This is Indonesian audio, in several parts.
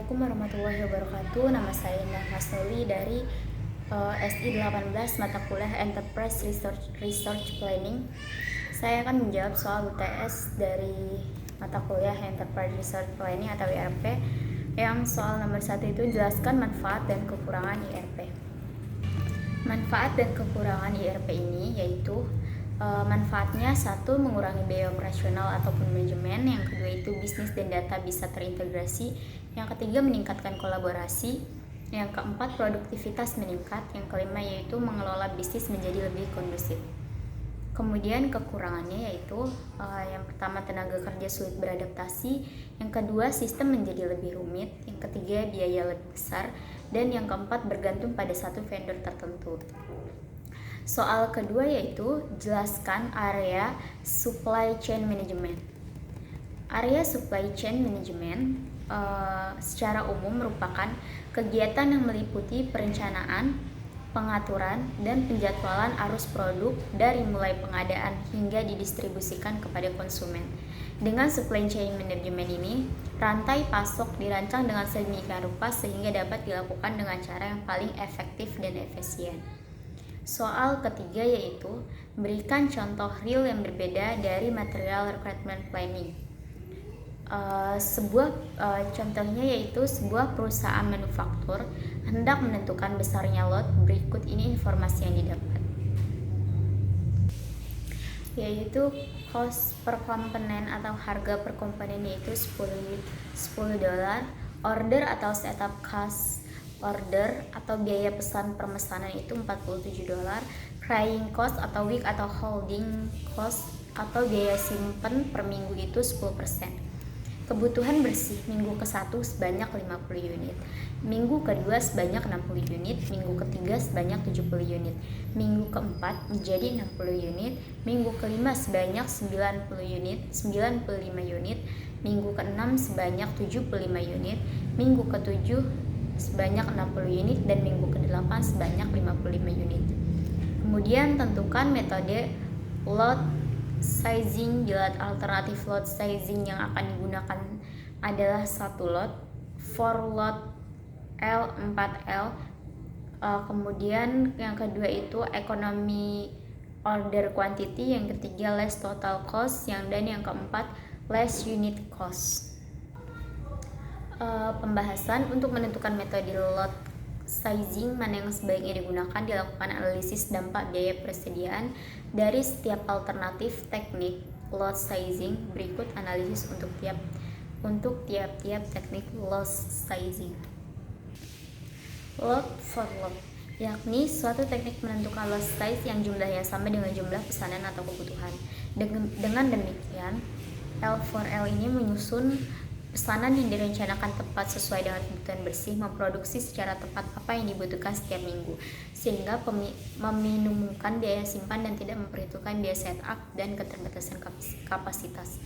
Assalamualaikum warahmatullahi wabarakatuh. Nama saya Indah Hasnuli dari SI 18 mata kuliah Enterprise Research Planning. Saya akan menjawab soal UTS dari mata kuliah Enterprise Research Planning atau IRP. Yang soal nomor 1 itu jelaskan manfaat dan kekurangan IRP. Manfaat dan kekurangan IRP ini yaitu manfaatnya satu, mengurangi biaya operasional ataupun manajemen. Yang kedua itu bisnis dan data bisa terintegrasi. Yang ketiga meningkatkan kolaborasi. Yang keempat produktivitas meningkat. Yang kelima yaitu mengelola bisnis menjadi lebih kondusif. Kemudian kekurangannya yaitu yang pertama tenaga kerja sulit beradaptasi, yang kedua sistem menjadi lebih rumit, yang ketiga biaya lebih besar, dan yang keempat bergantung pada satu vendor tertentu. Soal kedua yaitu jelaskan area supply chain management. Area supply chain management secara umum merupakan kegiatan yang meliputi perencanaan, pengaturan, dan penjadwalan arus produk dari mulai pengadaan hingga didistribusikan kepada konsumen. Dengan supply chain management ini, rantai pasok dirancang dengan sedemikian rupa sehingga dapat dilakukan dengan cara yang paling efektif dan efisien. Soal ketiga yaitu berikan contoh real yang berbeda dari material requirement planning. Contohnya yaitu sebuah perusahaan manufaktur hendak menentukan besarnya lot. Berikut ini informasi yang didapat, yaitu cost per komponen atau harga per komponen yaitu $10, order atau setup cost order atau biaya pesan pemesanan itu $47, carrying cost atau week atau holding cost atau biaya simpen per minggu itu 10%. Kebutuhan bersih minggu ke-1 sebanyak 50 unit, minggu ke-2 sebanyak 60 unit, minggu ke-3 sebanyak 70 unit, minggu ke-4 menjadi 60 unit, minggu ke-5 sebanyak 90 unit, 95 unit, minggu ke-6 sebanyak 75 unit, minggu ke-7 sebanyak 60 unit, dan minggu ke-8 sebanyak 55 unit. Kemudian tentukan metode lot sizing. Bila alternatif lot sizing yang akan digunakan adalah 1 lot, for lot L, 4L. Kemudian yang kedua itu economy order quantity, yang ketiga less total cost, dan yang keempat less unit cost. Pembahasan untuk menentukan metode lot sizing mana yang sebaiknya digunakan, dilakukan analisis dampak biaya persediaan dari setiap alternatif teknik lot sizing. Berikut analisis untuk tiap-tiap teknik lot sizing. Lot for lot, yakni suatu teknik menentukan lot size yang jumlahnya sama dengan jumlah pesanan atau kebutuhan. Dengan demikian, L for L ini menyusun pesanan yang direncanakan tepat sesuai dengan kebutuhan bersih, memproduksi secara tepat apa yang dibutuhkan setiap minggu, sehingga meminimumkan biaya simpan dan tidak memperhitungkan biaya setup dan keterbatasan kapasitas.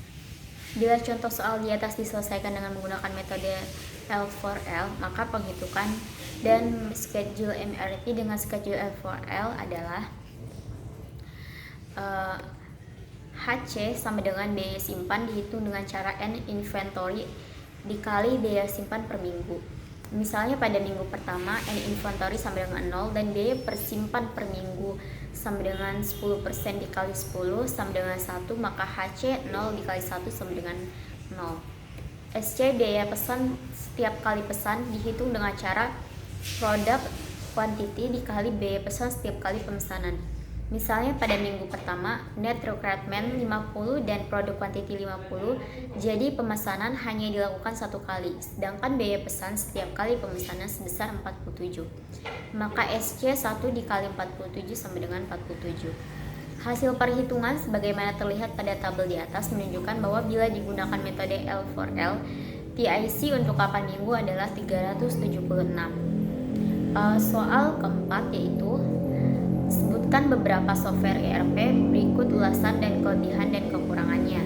Bila contoh soal di atas diselesaikan dengan menggunakan metode L for L, maka penghitungan dan schedule MRP dengan schedule L for L adalah HC sama dengan biaya simpan dihitung dengan cara N inventory dikali biaya simpan per minggu. Misalnya pada minggu pertama N inventory sama dengan 0 dan biaya persimpan per minggu sama dengan 10% dikali 10 sama dengan 1, maka HC 0 dikali 1 sama dengan 0. SC biaya pesan setiap kali pesan dihitung dengan cara product quantity dikali biaya pesan setiap kali pemesanan. Misalnya pada minggu pertama net requirement 50 dan product quantity 50, jadi pemesanan hanya dilakukan 1 kali, sedangkan biaya pesan setiap kali pemesanan sebesar 47. Maka SC 1 dikali 47 sama dengan 47. Hasil perhitungan sebagaimana terlihat pada tabel di atas menunjukkan bahwa bila digunakan metode L for L, TIC untuk 8 minggu adalah 376. Soal keempat yaitu sebutkan beberapa software ERP, berikut ulasan dan kelebihan dan kekurangannya.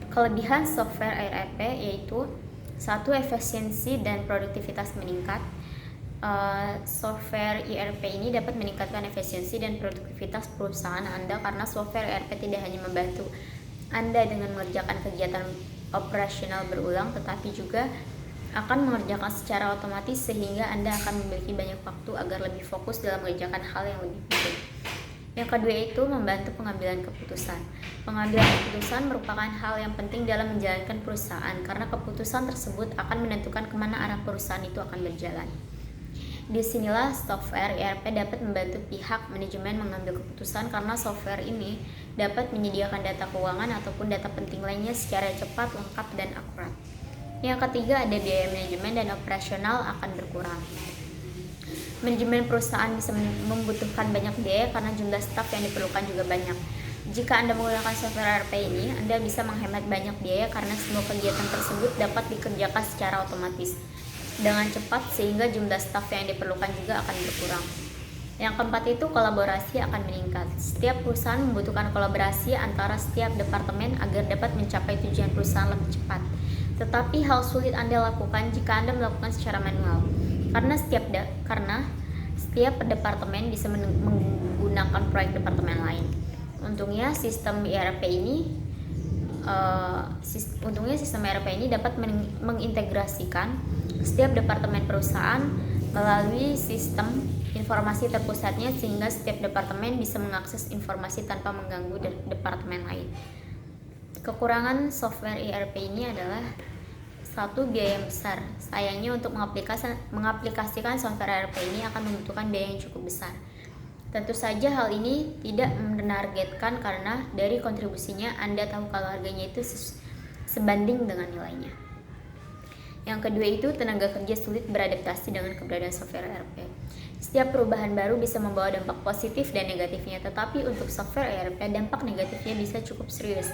Kelebihan software ERP yaitu 1. Efisiensi dan produktivitas meningkat. software ERP ini dapat meningkatkan efisiensi dan produktivitas perusahaan Anda karena software ERP tidak hanya membantu Anda dengan mengerjakan kegiatan operasional berulang, tetapi juga akan mengerjakan secara otomatis sehingga Anda akan memiliki banyak waktu agar lebih fokus dalam mengerjakan hal yang lebih penting. Yang kedua itu membantu pengambilan keputusan. Pengambilan keputusan merupakan hal yang penting dalam menjalankan perusahaan karena keputusan tersebut akan menentukan kemana arah perusahaan itu akan berjalan. Disinilah software ERP dapat membantu pihak manajemen mengambil keputusan karena software ini dapat menyediakan data keuangan ataupun data penting lainnya secara cepat, lengkap, dan akurat. Yang ketiga ada biaya manajemen dan operasional akan berkurang. Manajemen perusahaan bisa membutuhkan banyak biaya karena jumlah staf yang diperlukan juga banyak. Jika Anda menggunakan software ERP ini, Anda bisa menghemat banyak biaya karena semua kegiatan tersebut dapat dikerjakan secara otomatis dengan cepat sehingga jumlah staf yang diperlukan juga akan berkurang. Yang keempat itu kolaborasi akan meningkat. Setiap perusahaan membutuhkan kolaborasi antara setiap departemen agar dapat mencapai tujuan perusahaan lebih cepat. Tetapi hal sulit Anda lakukan jika Anda melakukan secara manual, karena setiap departemen bisa menggunakan proyek departemen lain. Untungnya sistem ERP ini dapat mengintegrasikan setiap departemen perusahaan melalui sistem informasi terpusatnya sehingga setiap departemen bisa mengakses informasi tanpa mengganggu departemen lain. Kekurangan software ERP ini adalah satu, biaya yang besar. Sayangnya untuk mengaplikasikan software ERP ini akan membutuhkan biaya yang cukup besar. Tentu saja hal ini tidak menargetkan karena dari kontribusinya Anda tahu kalau harganya itu sebanding dengan nilainya. Yang kedua itu tenaga kerja sulit beradaptasi dengan keberadaan software ERP. Setiap perubahan baru bisa membawa dampak positif dan negatifnya, tetapi untuk software ERP dampak negatifnya bisa cukup serius.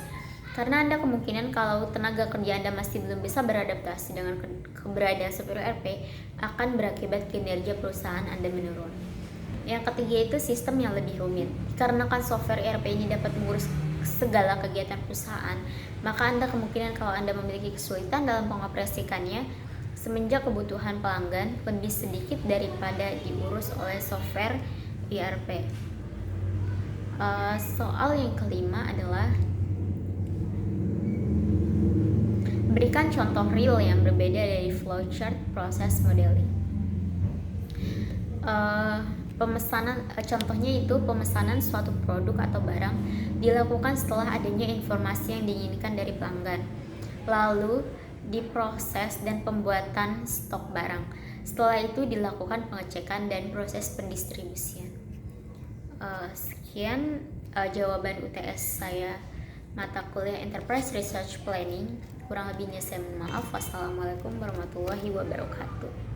Karena Anda kemungkinan kalau tenaga kerja Anda masih belum bisa beradaptasi dengan keberadaan software ERP akan berakibat kinerja perusahaan Anda menurun. Yang ketiga itu sistem yang lebih rumit. Dikarenakan software ERP ini dapat mengurus segala kegiatan perusahaan, maka Anda kemungkinan kalau Anda memiliki kesulitan dalam mengoperasikannya semenjak kebutuhan pelanggan lebih sedikit daripada diurus oleh software ERP. Soal yang kelima adalah berikan contoh real yang berbeda dari flowchart proses modeling. Contohnya itu pemesanan suatu produk atau barang dilakukan setelah adanya informasi yang diinginkan dari pelanggan. Lalu diproses dan pembuatan stok barang. Setelah itu dilakukan pengecekan dan proses pendistribusian. Sekian jawaban UTS saya mata kuliah Enterprise Research Planning. Kurang lebihnya saya mohon maaf. Wassalamualaikum warahmatullahi wabarakatuh.